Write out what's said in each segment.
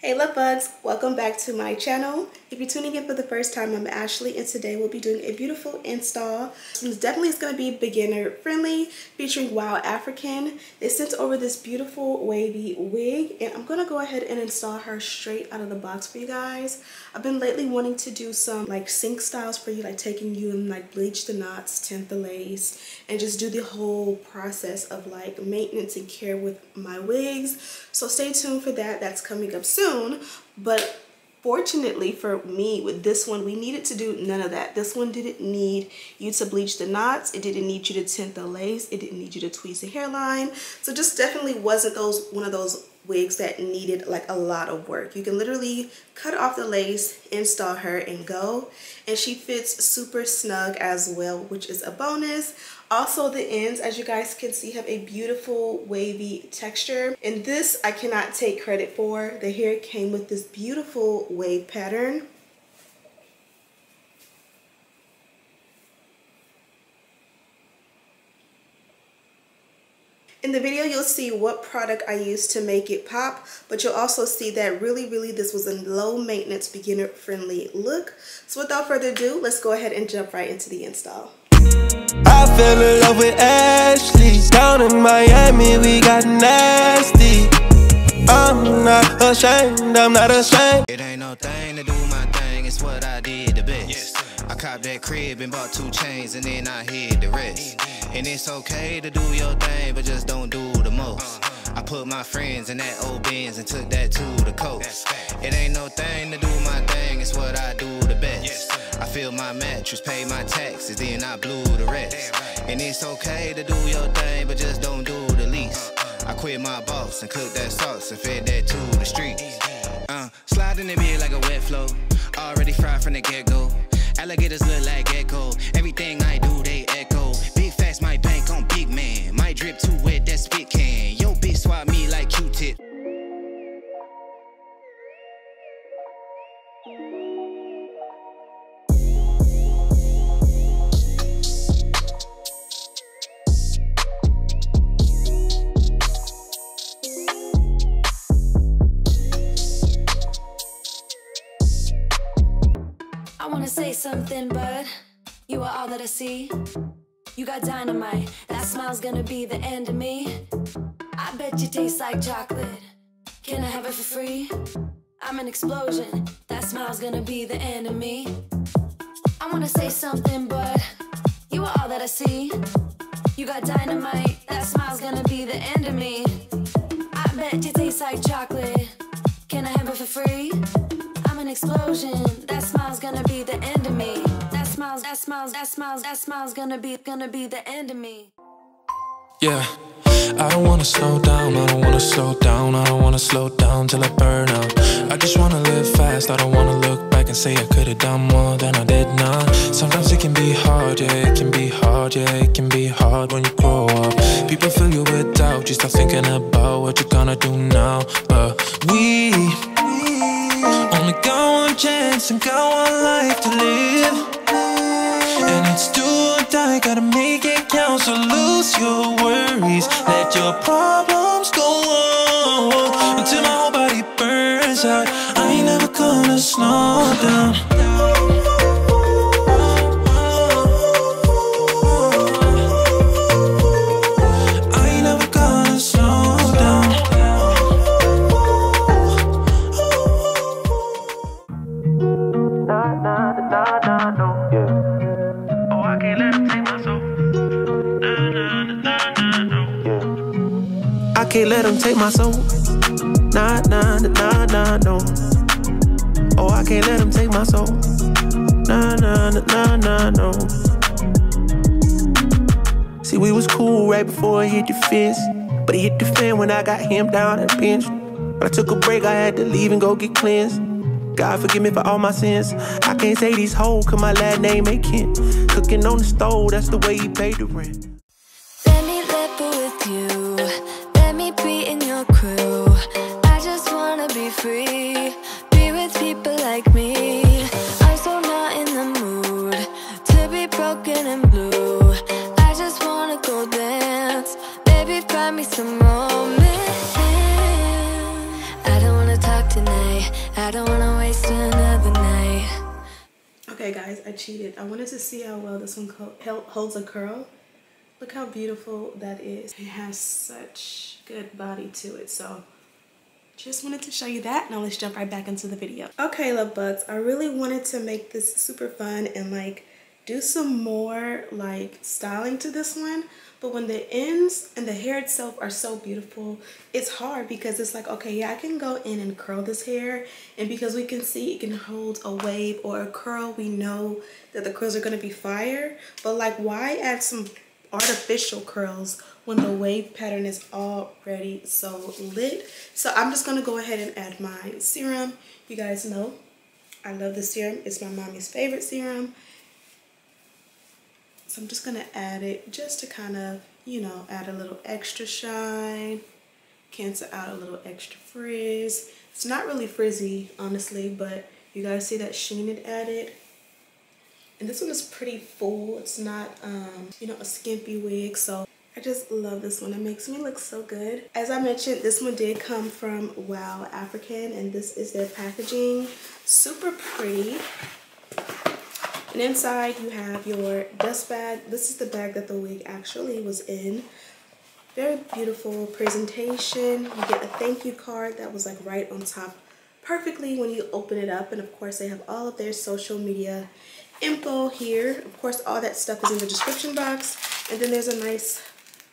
Hey love bugs, welcome back to my channel. If you're tuning in for the first time, I'm Ashley and today we'll be doing a beautiful install. This definitely is going to be beginner friendly, featuring Wowafrican. They sent over this beautiful wavy wig and I'm going to go ahead and install her straight out of the box for you guys. I've been lately wanting to do some like sync styles for you, like taking you and like bleach the knots, tint the lace, and just do the whole process of like maintenance and care with my wigs. So stay tuned for that. That's coming up soon. But fortunately for me with this one, we needed to do none of that. This one didn't need you to bleach the knots. It didn't need you to tint the lace. It didn't need you to tweeze the hairline. So just definitely wasn't one of those wigs that needed like a lot of work. You can literally cut off the lace, install her, and go. And she fits super snug as well, which is a bonus. Also, the ends, as you guys can see, have a beautiful wavy texture. And this I cannot take credit for. The hair came with this beautiful wave pattern. In the video, you'll see what product I used to make it pop, but you'll also see that really this was a low maintenance, beginner friendly look. So without further ado, let's go ahead and jump right into the install. I fell in love with Ashley. Down in Miami, we got nasty. I'm not ashamed, I'm not ashamed. It ain't no thing to do my thing, it's what I did the best. Yes. I copped that crib and bought 2 chains and then I hid the rest. And it's okay to do your thing, but just don't do the most. I put my friends in that old Benz and took that to the coast. It ain't no thing to do my thing, it's what I do the best. I fill my mattress, pay my taxes, then I blew the rest. And it's okay to do your thing, but just don't do the least. I quit my boss and cooked that sauce and fed that to the streets. Slide in the bed like a wet flow, already fried from the get-go. Alligators look like gecko, everything I do they echo. Big facts, my bank on big man, my drip too wet, that spit can. Yo bitch swap me like Q-tip. I wanna say something, but you are all that I see. You got dynamite, that smile's gonna be the end of me. I bet you taste like chocolate. Can I have it for free? I'm an explosion, that smile's gonna be the end of me. I wanna say something, but you are all that I see. You got dynamite, that smile's gonna be the end of me. I bet you taste like chocolate. Can I have it for free? I'm an explosion, that smile's gonna be the end of me. That smile's gonna be the end of me. Yeah, I don't wanna slow down, I don't wanna slow down, I don't wanna slow down till I burn out. I just wanna live fast, I don't wanna look back and say I could've done more than I did now. Sometimes it can be hard, yeah, it can be hard, yeah, it can be hard when you grow up. People fill you with doubt, you start thinking about what you're gonna do now. But we only got one chance and got one life to live. And it's do or die, gotta make it count. So lose your worries, let your problems go on until my whole body burns out. I ain't never gonna slow down. I ain't never gonna slow down. I can't let them take my soul. Nah, nah, nah, nah, no. Oh, I can't let them take my soul. Nah, nah, nah, nah, no. See, we was cool right before it hit the fence, but it hit the fan when I got him down at the bench. But I took a break, I had to leave and go get cleansed. God forgive me for all my sins. I can't say these hoes, cause my last name ain't Kent. Cooking on the stove, that's the way he paid the rent. Let me live with you, let me be in your crew. I just wanna be free, be with people like me. I'm so not in the mood to be broken and blue. I just wanna go dance, baby find me some romance. I don't wanna talk tonight. I don't wanna waste another night. Okay guys, I cheated. I wanted to see how well this one holds a curl. Look how beautiful that is. It has such good body to it, so just wanted to show you that. Now let's jump right back into the video. Okay, love bugs, I really wanted to make this super fun and like do some more like styling to this one, but when the ends and the hair itself are so beautiful, it's hard because it's like, okay, yeah, I can go in and curl this hair, and because we can see it can hold a wave or a curl, we know that the curls are going to be fire. But like, why add some artificial curls when the wave pattern is already so lit? So I'm just going to go ahead and add my serum. You guys know I love this serum. It's my mommy's favorite serum. So I'm just going to add it just to kind of, you know, add a little extra shine, cancel out a little extra frizz. It's not really frizzy, honestly, but you guys see that sheen it added. And this one is pretty full. It's not, you know, a skimpy wig. So I just love this one. It makes me look so good. As I mentioned, this one did come from Wowafrican, and this is their packaging. Super pretty. And inside you have your dust bag. This is the bag that the wig actually was in. Very beautiful presentation. You get a thank you card that was like right on top perfectly when you open it up. And of course they have all of their social media info here. Of course all that stuff is in the description box. And then there's a nice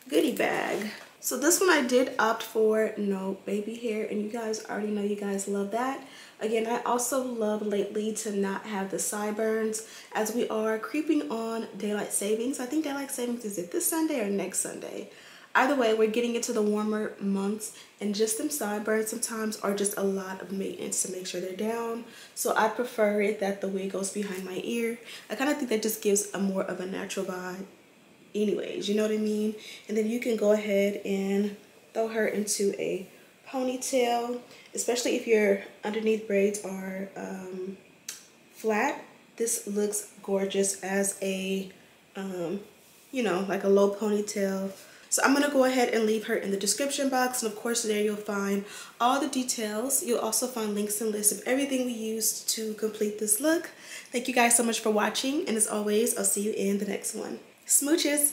goodie bag. So this one I did opt for no baby hair, and you guys already know you guys love that. Again, I also love lately to not have the sideburns as we are creeping on daylight savings. I think daylight savings is it this Sunday or next Sunday? Either way, we're getting into the warmer months, and just them sideburns sometimes are just a lot of maintenance to make sure they're down. So I prefer it that the wig goes behind my ear. I kind of think that just gives a more of a natural vibe anyways, you know what I mean? And then you can go ahead and throw her into a ponytail, especially if your underneath braids are flat. This looks gorgeous as a you know, like a low ponytail. So I'm gonna go ahead and leave her in the description box, and of course there you'll find all the details. You'll also find links and lists of everything we used to complete this look. Thank you guys so much for watching, and as always, I'll see you in the next one. Smooches!